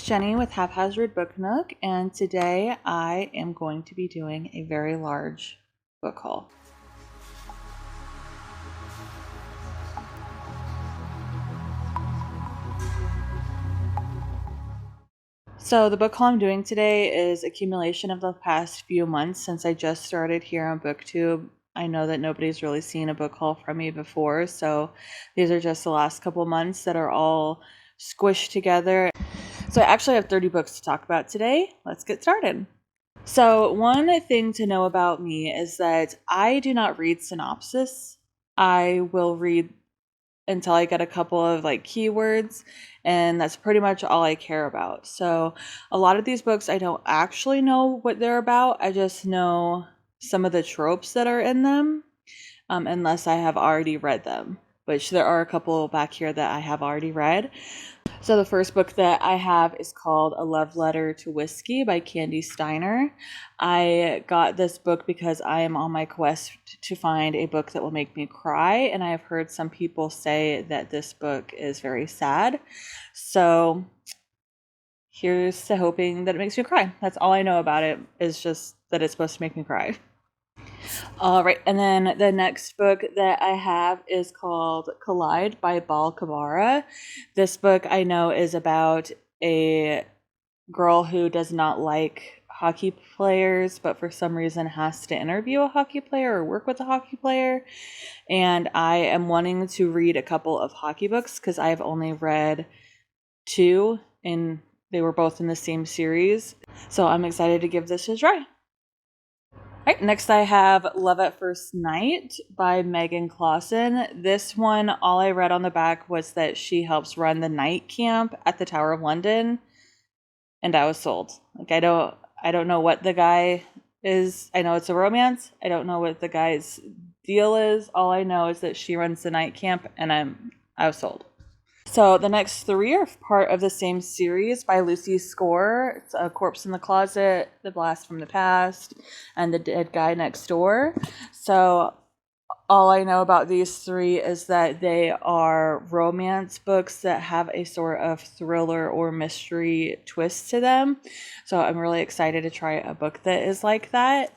Jenny with Haphazard Book Nook, and today I am going to be doing a very large book haul. So the book haul I'm doing today is accumulation of the past few months since I just started here on BookTube. I know that nobody's really seen a book haul from me before, so these are just the last couple months that are all squished together. So I actually have 30 books to talk about today. Let's get started. So one thing to know about me is that I do not read synopsis. I will read until I get a couple of keywords, and that's pretty much all I care about. So a lot of these books I don't actually know what they're about. I just know some of the tropes that are in them, unless I have already read them, which there are a couple back here that I have already read. So the first book that I have is called A Love Letter to Whiskey by Candy Steiner. I got this book because I am on my quest to find a book that will make me cry, and I have heard some people say that this book is very sad. So here's to hoping that it makes me cry. That's all I know about it, is just that it's supposed to make me cry. All right, and then the next book that I have is called Collide by Bal Kabara. This book I know is about a girl who does not like hockey players, but for some reason has to interview a hockey player or work with a hockey player. And I am wanting to read a couple of hockey books because I've only read two, and they were both in the same series. So I'm excited to give this a try. Right, next I have Love at First Night by Megan Clausen. This one, all I read on the back was that she helps run the night camp at the Tower of London, and I was sold. I don't know what the guy is. I know it's a romance. I don't know what the guy's deal is. All I know is that she runs the night camp, and I was sold. So the next three are part of the same series by Lucy Score. It's A Corpse in the Closet, The Blast from the Past, and The Dead Guy Next Door. So all I know about these three is that they are romance books that have a sort of thriller or mystery twist to them. So I'm really excited to try a book that is like that.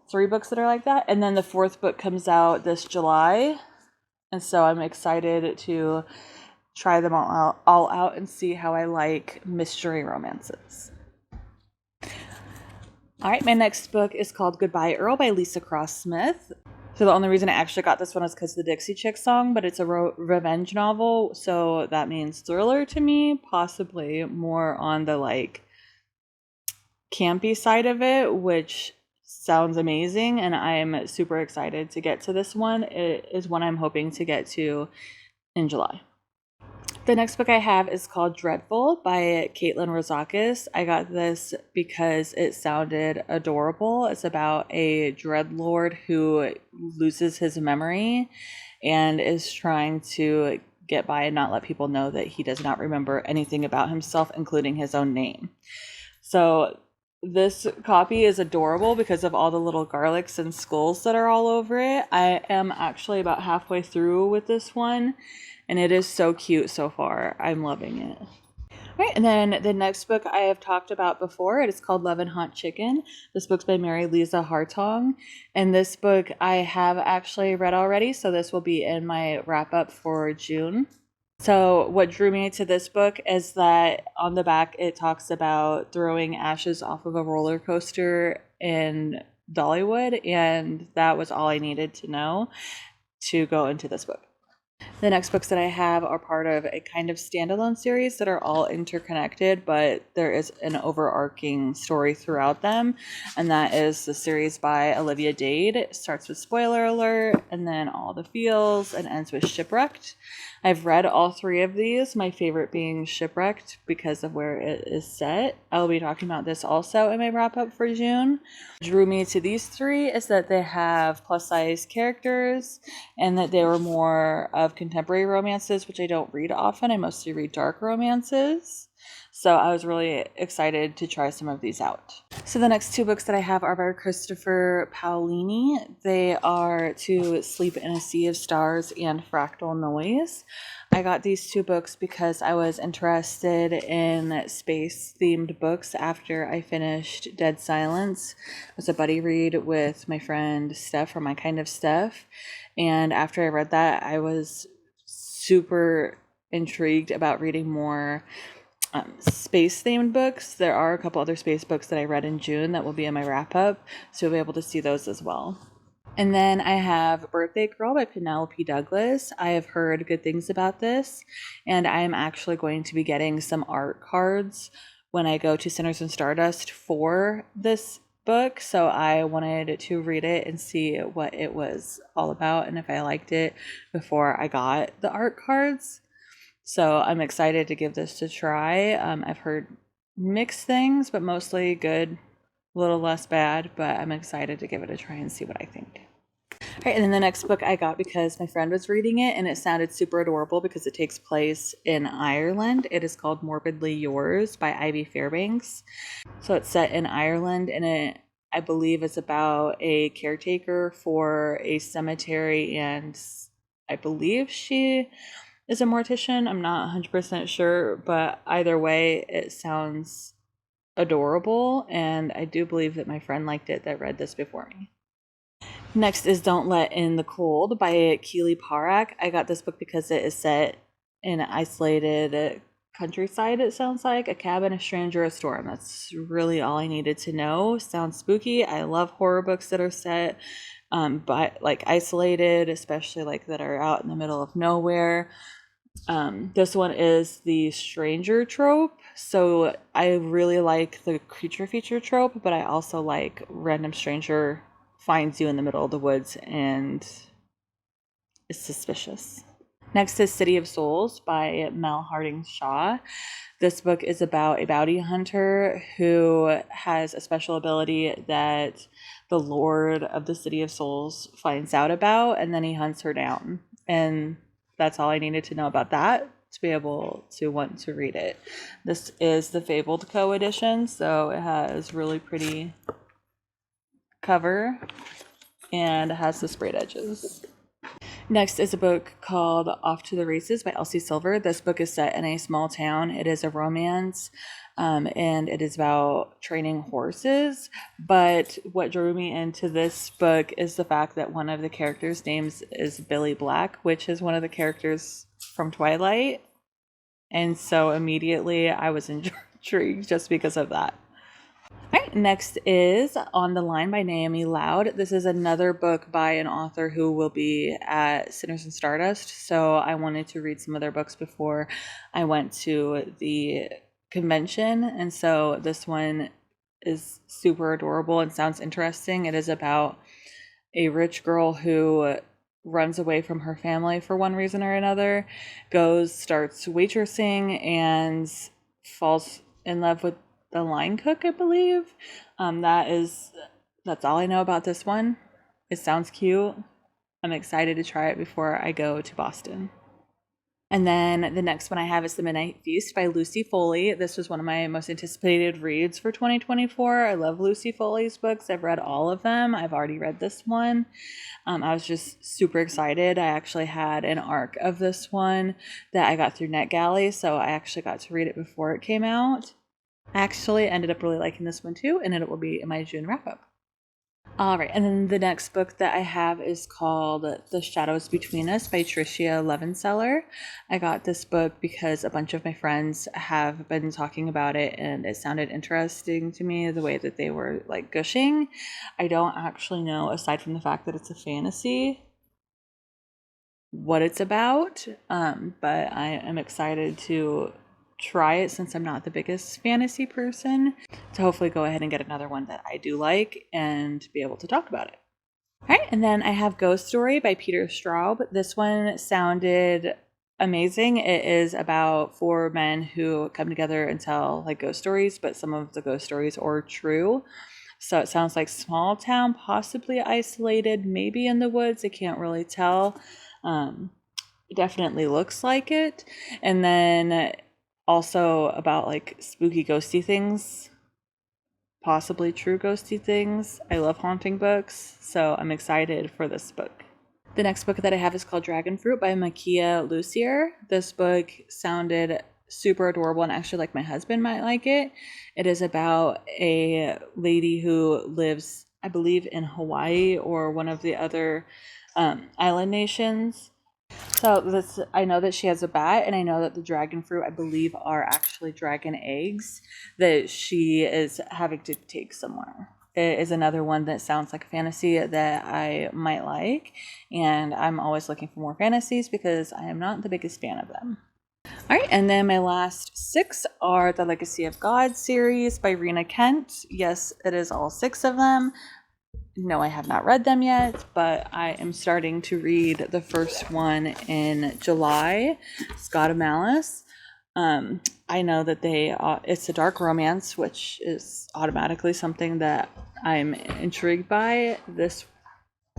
Three books that are like that. And then the fourth book comes out this July. And so I'm excited to try them all out and see how I like mystery romances. All right, my next book is called Goodbye Earl by Lisa Cross Smith. So the only reason I actually got this one is because of the Dixie Chicks song, but it's a revenge novel, so that means thriller to me, possibly more on the campy side of it, which sounds amazing, and I'm super excited to get to this one. It is one I'm hoping to get to in July. The next book I have is called Dreadful by Caitlin Rozakis. I got this because it sounded adorable. It's about a dreadlord who loses his memory and is trying to get by and not let people know that he does not remember anything about himself, including his own name. So this copy is adorable because of all the little garlics and skulls that are all over it. I am actually about halfway through with this one, and it is so cute so far. I'm loving it. Right, and then the next book I have talked about before, it is called Love and Hot Chicken. This book's by Mary Lisa Hartong, and this book I have actually read already, so this will be in my wrap-up for June. So what drew me to this book is that on the back it talks about throwing ashes off of a roller coaster in Dollywood, and that was all I needed to know to go into this book. The next books that I have are part of a kind of standalone series that are all interconnected, but there is an overarching story throughout them, and that is the series by Olivia Dade. It starts with spoiler alert, and then all the feels, and ends with Shipwrecked. I've read all three of these, my favorite being Shipwrecked because of where it is set. I will be talking about this also in my wrap-up for June. What drew me to these three is that they have plus-size characters, and that they were more of contemporary romances, which I don't read often. I mostly read dark romances. So I was really excited to try some of these out. So the next two books that I have are by Christopher Paolini. They are To Sleep in a Sea of Stars and Fractal Noise. I got these two books because I was interested in space-themed books after I finished Dead Silence. It was a buddy read with my friend Steph from My Kind of Steph. And after I read that, I was super intrigued about reading more space-themed books. There are a couple other space books that I read in June that will be in my wrap-up, so you'll be able to see those as well. And then I have Birthday Girl by Penelope Douglas. I have heard good things about this, and I am actually going to be getting some art cards when I go to Sinners and Stardust for this book. So I wanted to read it and see what it was all about and if I liked it before I got the art cards. So I'm excited to give this a try. I've heard mixed things, but mostly good, a little less bad, but I'm excited to give it a try and see what I think. All right, and then the next book I got because my friend was reading it and it sounded super adorable because it takes place in Ireland. It is called Morbidly Yours by Ivy Fairbanks. So it's set in Ireland and I believe it's about a caretaker for a cemetery, and I believe she is a mortician. I'm not 100% sure, but either way, it sounds adorable, and I do believe that my friend liked it that read this before me. Next is Don't Let In the Cold by Keely Parak. I got this book because it is set in an isolated countryside, it sounds like. A cabin, a stranger, a storm. That's really all I needed to know. Sounds spooky. I love horror books that are set but like isolated, especially like that are out in the middle of nowhere. This one is the stranger trope. So I really like the creature feature trope, but I also like random stranger finds you in the middle of the woods and is suspicious. Next is City of Souls by Mel Harding Shaw. This book is about a bounty hunter who has a special ability that the Lord of the City of Souls finds out about, and then he hunts her down. And that's all I needed to know about that to be able to want to read it. This is the Fabled Co. edition, so it has really pretty cover and it has the sprayed edges. Next is a book called Off to the Races by Elsie Silver. This book is set in a small town. It is a romance, and it is about training horses. But what drew me into this book is the fact that one of the characters' names is Billy Black, which is one of the characters from Twilight. And so immediately I was intrigued just because of that. All right, next is On the Line by Naomi Loud. This is another book by an author who will be at Sinners and Stardust. So I wanted to read some of their books before I went to the convention. And so this one is super adorable and sounds interesting. It is about a rich girl who runs away from her family for one reason or another, starts waitressing, and falls in love with the line cook, I believe. That's all I know about this one. It sounds cute. I'm excited to try it before I go to Boston. And then the next one I have is The Midnight Feast by Lucy Foley. This was one of my most anticipated reads for 2024. I love Lucy Foley's books. I've read all of them. I've already read this one. I was just super excited. I actually had an arc of this one that I got through NetGalley, so I actually got to read it before it came out. I actually ended up really liking this one too, and it will be in my June wrap-up. All right, and then the next book that I have is called The Shadows Between Us by Tricia Levenseller. I got this book because a bunch of my friends have been talking about it, and it sounded interesting to me, the way that they were like gushing. I don't actually know, aside from the fact that it's a fantasy, what it's about, but I am excited to try it since I'm not the biggest fantasy person, to hopefully go ahead and get another one that I do like and be able to talk about it. All right, and then I have Ghost Story by Peter Straub. This one sounded amazing. It is about 4 men who come together and tell like ghost stories, but some of the ghost stories are true. So it sounds like small town, possibly isolated, maybe in the woods. I can't really tell. It definitely looks like it. And then also about like spooky ghosty things, possibly true ghosty things. I love haunting books, so I'm excited for this book. The next book that I have is called Dragon Fruit by Makia Lucier. This book sounded super adorable, and actually like my husband might like it. It is about a lady who lives, I believe, in Hawaii or one of the other island nations. So this, I know that she has a bat, and I know that the dragon fruit, I believe, are actually dragon eggs that she is having to take somewhere. It is another one that sounds like a fantasy that I might like, and I'm always looking for more fantasies because I am not the biggest fan of them. All right, and then my last 6 are the Legacy of God series by Rena Kent. Yes, it is all 6 of them. No, I have not read them yet, but I am starting to read the first one in July, God of Malice. I know that it's a dark romance, which is automatically something that I'm intrigued by. This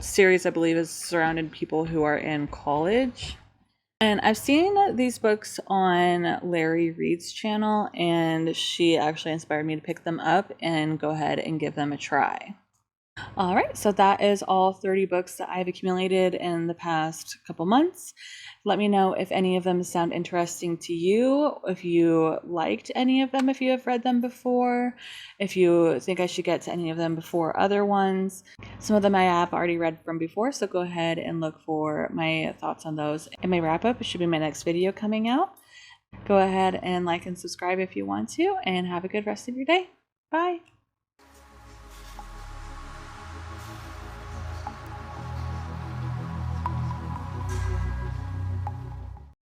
series, I believe, is surrounding people who are in college. And I've seen these books on Larry Reed's channel, and she actually inspired me to pick them up and go ahead and give them a try. All right, so that is all 30 books that I've accumulated in the past couple months. Let me know if any of them sound interesting to you, if you liked any of them, if you have read them before, if you think I should get to any of them before other ones. Some of them I have already read from before, so go ahead and look for my thoughts on those in my wrap-up. It should be my next video coming out. Go ahead and like and subscribe if you want to, and have a good rest of your day. Bye.